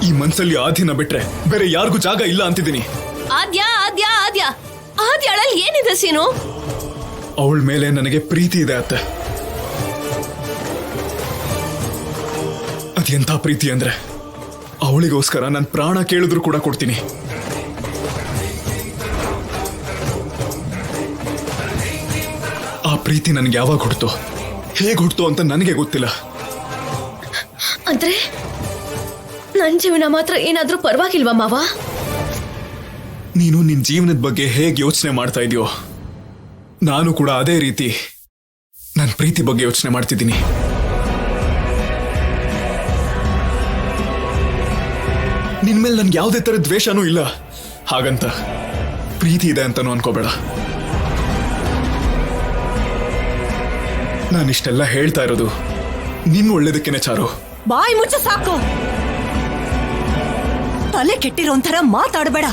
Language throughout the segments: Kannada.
ಈ ಮನ್ಸಲ್ಲಿ ಆದ್ಯನ ಬಿಟ್ರೆ ಬೇರೆ ಯಾರಿಗೂ ಜಾಗ ಇಲ್ಲ ಅಂತಿದ್ದೀನಿ. ಆದ್ಯ ಆದ್ಯ ಆದ್ಯ ಆದ್ಯಾಳಲ್ಲಿ ಏನಿದೆ ಸೀನು? ಅವಳ ಮೇಲೆ ನನಗೆ ಪ್ರೀತಿ ಇದೆ ಅತ್ತೆ. ಅದೆಂಥ ಪ್ರೀತಿ ಅಂದ್ರೆ ಅವಳಿಗೋಸ್ಕರ ನನ್ನ ಪ್ರಾಣ ಕೇಳಿದ್ರು ಕೂಡ ಕೊಡ್ತೀನಿ. ಆ ಪ್ರೀತಿ ನನಗೆ ಯಾವಾಗ ಹುಡ್ತು, ಹೇಗೆ ಹುಡ್ತು ಅಂತ ನನಗೆ ಗೊತ್ತಿಲ್ಲ. ಅಂದ್ರೆ ನನ್ ಜೀವನ ಮಾತ್ರ ಏನಾದ್ರೂ ಪರವಾಗಿಲ್ವಾ ಮಾವ? ನೀನು ನಿನ್ ಜೀವನದ ಬಗ್ಗೆ ಹೇಗೆ ಯೋಚನೆ ಮಾಡ್ತಾ ಇದೆಯೋ ನಾನು ಕೂಡ ಅದೇ ರೀತಿ ನನ್ನ ಪ್ರೀತಿ ಬಗ್ಗೆ ಯೋಚನೆ ಮಾಡ್ತಿದ್ದೀನಿ. ನಿನ್ ಮೇಲೆ ನನ್ಗೆ ಯಾವುದೇ ತರ ದ್ವೇಷನೂ ಇಲ್ಲ, ಹಾಗಂತ ಪ್ರೀತಿ ಇದೆ ಅಂತಾನು ಅನ್ಕೋಬೇಡ. ನಾನಿಷ್ಟೆಲ್ಲ ಹೇಳ್ತಾ ಇರೋದು ನಿನ್ನ ಒಳ್ಳೇದಕ್ಕೇನೆ ಚಾರು. ಬಾಯಿ ಮುಚ್ಚ ಸಾಕು. ತಲೆ ಕೆಟ್ಟಿರೋ ಒಂಥರ ಮಾತಾಡಬೇಡ.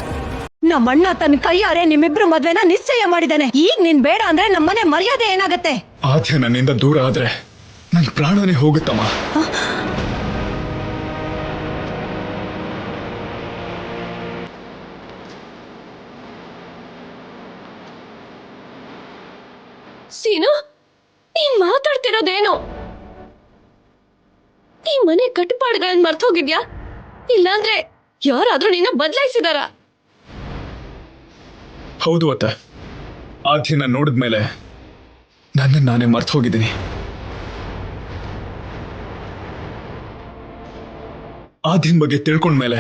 ನಮ್ಮಣ್ಣ ತನ್ನ ಕೈಯಾರೆ ನಿಮ್ಮಿಬ್ರು ಮದ್ವೆನ ನಿಶ್ಚಯ ಮಾಡಿದಾನೆ. ಈಗ ನೀನ್ ಬೇಡ ಅಂದ್ರೆ ನಮ್ಮನೆ ಮರ್ಯಾದೆ ಏನಾಗತ್ತೆ? ಆದ್ಯ ನನ್ನಿಂದ ದೂರ ಆದ್ರೆ ನನ್ ಪ್ರಾಣನೇ ಹೋಗುತ್ತಮ್ಮ. ಸೀನು, ನೀನ್ ಮಾತಾಡ್ತಿರೋದೇನು? ಈ ಮನೆ ಕಟ್ಟುಪಾಡುಗಳನ್ನ ಮರ್ತೋಗಿದ್ಯಾ? ಇಲ್ಲಾಂದ್ರೆ ಯಾರಾದ್ರೂ ನಿನ್ನ ಬದಲಾಯಿಸಿದಾರ? ಹೌದು ಅತ್ತ, ಆದ್ಯನ ನೋಡಿದ್ಮೇಲೆ ನನ್ನನ್ನು ನಾನೇ ಮರ್ತು ಹೋಗಿದ್ದೀನಿ. ಆದ್ಯನ ಬಗ್ಗೆ ತಿಳ್ಕೊಂಡ್ಮೇಲೆ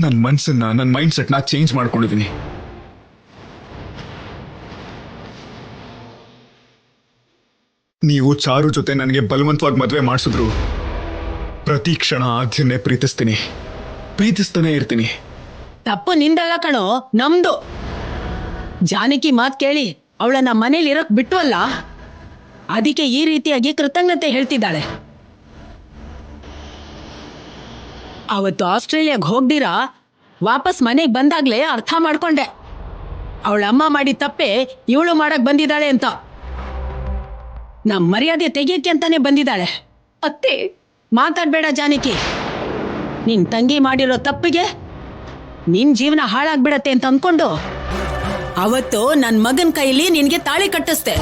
ನನ್ನ ಮನ್ಸನ್ನ, ನನ್ನ ಮೈಂಡ್ ಸೆಟ್ನ ಚೇಂಜ್ ಮಾಡ್ಕೊಂಡಿದ್ದೀನಿ. ನೀವು ಚಾರು ಜೊತೆ ನನಗೆ ಬಲವಂತವಾಗಿ ಮದುವೆ ಮಾಡಿಸಿದ್ರು ಪ್ರತಿ ಕ್ಷಣ ಆದ್ಯನ್ನೇ ಪ್ರೀತಿಸ್ತಾನೆ ಇರ್ತೀನಿ. ತಪ್ಪು ನಿಂದಲ್ಲ ಕಣೋ, ನಮ್ದು. ಜಾನಕಿ ಮಾತ್ ಕೇಳಿ ಅವಳನ್ನ ಮನೇಲಿ ಇರಕ್ ಬಿಟ್ವಲ್ಲ, ಅದಕ್ಕೆ ಈ ರೀತಿಯಾಗಿ ಕೃತಜ್ಞತೆ ಹೇಳ್ತಿದ್ದಾಳೆ. ಅವತ್ತು ಆಸ್ಟ್ರೇಲಿಯಾಗ ಹೋಗ್ದಿರಾ ವಾಪಸ್ ಮನೆಗೆ ಬಂದಾಗ್ಲೇ ಅರ್ಥ ಮಾಡ್ಕೊಂಡೆ ಅವಳ ಅಮ್ಮ ಮಾಡಿ ತಪ್ಪೆ ಇವಳು ಮಾಡಕ್ ಬಂದಿದ್ದಾಳೆ ಅಂತ. ನಮ್ ಮರ್ಯಾದೆ ತೆಗಿಯಕ್ಕೆ ಅಂತಾನೆ ಬಂದಿದ್ದಾಳೆ. ಅತ್ತೆ, ಮಾತಾಡ್ಬೇಡ ಜಾನಕಿ. ನಿನ್ ತಂಗಿ ಮಾಡಿರೋ ತಪ್ಪಿಗೆ ನಿನ್ ಜೀವನ ಹಾಳಾಗ್ಬಿಡತ್ತೆ ಅಂತ ಅನ್ಕೊಂಡು ಅವತ್ತು ನನ್ ಮಗನ್ ಕೈಲಿ ನಿನ್ಗೆ ತಾಳಿ ಕಟ್ಟಿಸ್ದೆ.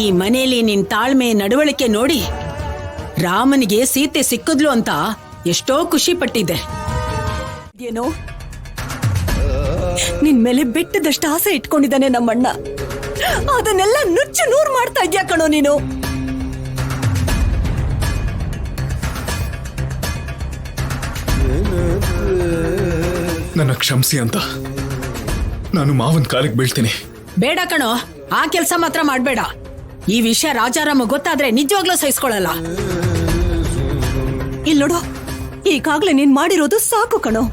ಈ ಮನೆಯಲ್ಲಿ ನಿನ್ ತಾಳ್ಮೆ ನಡವಳಿಕೆ ನೋಡಿ ರಾಮನಿಗೆ ಸೀತೆ ಸಿಕ್ಕಿದ್ಲು ಅಂತ ಎಷ್ಟೋ ಖುಷಿ ಪಟ್ಟಿದ್ದೆ. ಏನೋ ನಿನ್ ಮೇಲೆ ಬೆಟ್ಟದಷ್ಟು ಆಸೆ ಇಟ್ಕೊಂಡಿದ್ದಾನೆ ನಮ್ಮಣ್ಣ. ಅದನ್ನೆಲ್ಲ ನುಚ್ಚು ನೂರು ಮಾಡ್ತಾ ಇದ್ಯಾ ಕಣೋ ನೀನು. ನನ್ನ ಕ್ಷಮಿಸಿ ಅಂತ ನಾನು ಮಾವನ್ ಕಾಲಿಗೆ ಬೀಳ್ತೀನಿ. ಬೇಡ ಕಣೋ, ಆ ಕೆಲಸ ಮಾತ್ರ ಮಾಡ್ಬೇಡ. ಈ ವಿಷಯ ರಾಜಾರಾಮ ಗೊತ್ತಾದ್ರೆ ನಿಜವಾಗ್ಲೂ ಸಹಿಸ್ಕೊಳ್ಳಲ್ಲ. ಇಲ್ಲಿ ನೋಡು, ಈಗಾಗ್ಲೇ ನೀನ್ ಮಾಡಿರೋದು ಸಾಕು ಕಣೋ.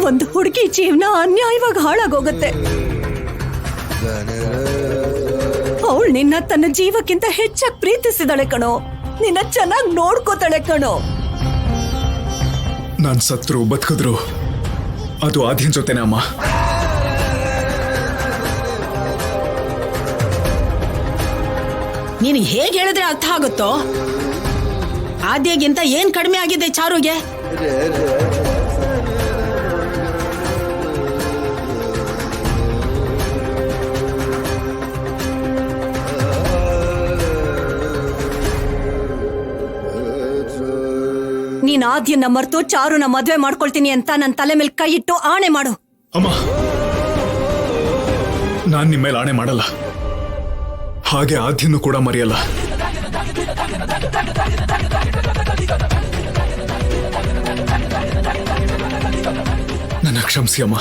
ಒಂದು ಹುಡುಗಿ ಜೀವನ ಅನ್ಯಾಯವಾಗಿ ಹಾಳಾಗೋಗತ್ತೆ. ಅವಳು ನಿನ್ನ ತನ್ನ ಜೀವಕ್ಕಿಂತ ಹೆಚ್ಚಾಗಿ ಪ್ರೀತಿಸಿದಾಳೆ ಕಣೋ. ನಿನ್ನ ಚೆನ್ನಾಗಿ ನೋಡ್ಕೋತಾಳೆ ಕಣೋ. ನಾನ್ ಸತ್ರು ಬದುಕಿದ್ರು ಅದು ಆದ್ಯನ್ ಜೊತೆನೇ ಅಮ್ಮ. ನೀನು ಹೇಗೆ ಹೇಳಿದ್ರೆ ಅರ್ಥ ಆಗುತ್ತೋ? ಆದ್ಯಗಿಂತ ಏನ್ ಕಡಿಮೆ ಆಗಿದೆ ಚಾರುಗೆ? ನೀನ್ ಆದ್ಯನ್ನ ಮರ್ತು ಚಾರುನ ಮದ್ವೆ ಮಾಡ್ಕೊಳ್ತೀನಿ ಅಂತ ನನ್ನ ತಲೆ ಮೇಲೆ ಕೈ ಇಟ್ಟು ಆಣೆ ಮಾಡು. ಅಮ್ಮ, ನಾನ್ ನಿಮ್ಮ ಮೇಲೆ ಆಣೆ ಮಾಡಲ್ಲ, ಹಾಗೆ ಆದ್ಯನ್ನು ಕೂಡ ಮರೆಯಲ್ಲ. ನನ್ನ ಕ್ಷಮಿಸಿ ಅಮ್ಮ.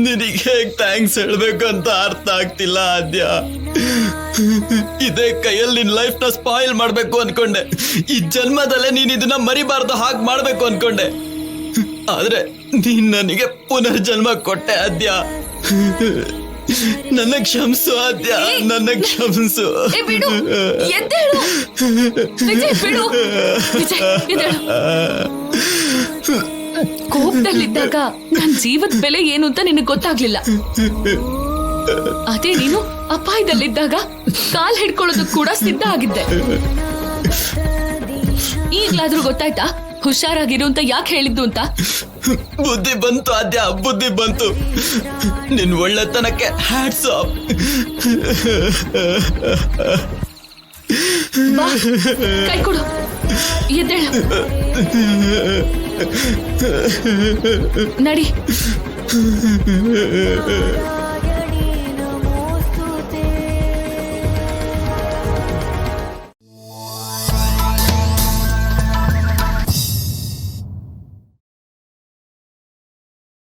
ನಿನಗೆ ಹೇಗ್ ಥ್ಯಾಂಕ್ಸ್ ಹೇಳ್ಬೇಕು ಅಂತ ಅರ್ಥ ಆಗ್ತಿಲ್ಲ ಆದ್ಯ. ಇದೇ ಕೈಯಲ್ಲಿ ನಿನ್ ಲೈಫ್ ನ ಸ್ಪಾಯಿಲ್ ಮಾಡ್ಬೇಕು ಅನ್ಕೊಂಡೆ. ಈ ಜನ್ಮದಲ್ಲೇ ನೀನ್ ಇದನ್ನ ಮರಿಬಾರ್ದು ಹಾಗೆ ಮಾಡ್ಬೇಕು ಅನ್ಕೊಂಡೆ. ಆದ್ರೆ ನೀನ್ ನನಗೆ ಪುನರ್ಜನ್ಮ ಕೊಟ್ಟೆ ಆದ್ಯ. ನನ್ನ ಕ್ಷಮಿಸು ಆದ್ಯ, ನನ್ನ ಕ್ಷಮಿಸು. ಬಿಡು, ಎದ್ದೇಳು ವಿಜಯ್, ಬಿಡು ವಿಜಯ್, ಎದ್ದೇಳು. ಕೋಪದಲ್ಲಿದ್ದಾಗ ನನ್ ಜೀವದ ಬೆಲೆ ಏನು ಅಂತ ನಿನಗೆ ಗೊತ್ತಾಗ್ಲಿಲ್ಲ. ಅದೇ ನೀನು ಅಪಾಯದಲ್ಲಿದ್ದಾಗ ಕಾಲ್ ಹಿಡ್ಕೊಳ್ಳೋದಕ್ ಕೂಡ ಸಿದ್ಧ ಆಗಿದ್ದೆ. ಈಗ್ಲಾದ್ರೂ ಗೊತ್ತಾಯ್ತಾ ಹುಷಾರಾಗಿರು ಅಂತ ಯಾಕೆ ಹೇಳಿದ್ದು ಅಂತ? ಬುದ್ಧಿ ಬಂತು ಆದ್ಯ, ಬುದ್ಧಿ ಬಂತು. ನಿನ್ ಒಳ್ಳೆತನಕ್ಕೆ ಹ್ಯಾಟ್ಸ್ ಆಫ್. ಬಾ, ಕೈ ಕೊಡು, ಎದ್ದೇಳು, ನಡಿ.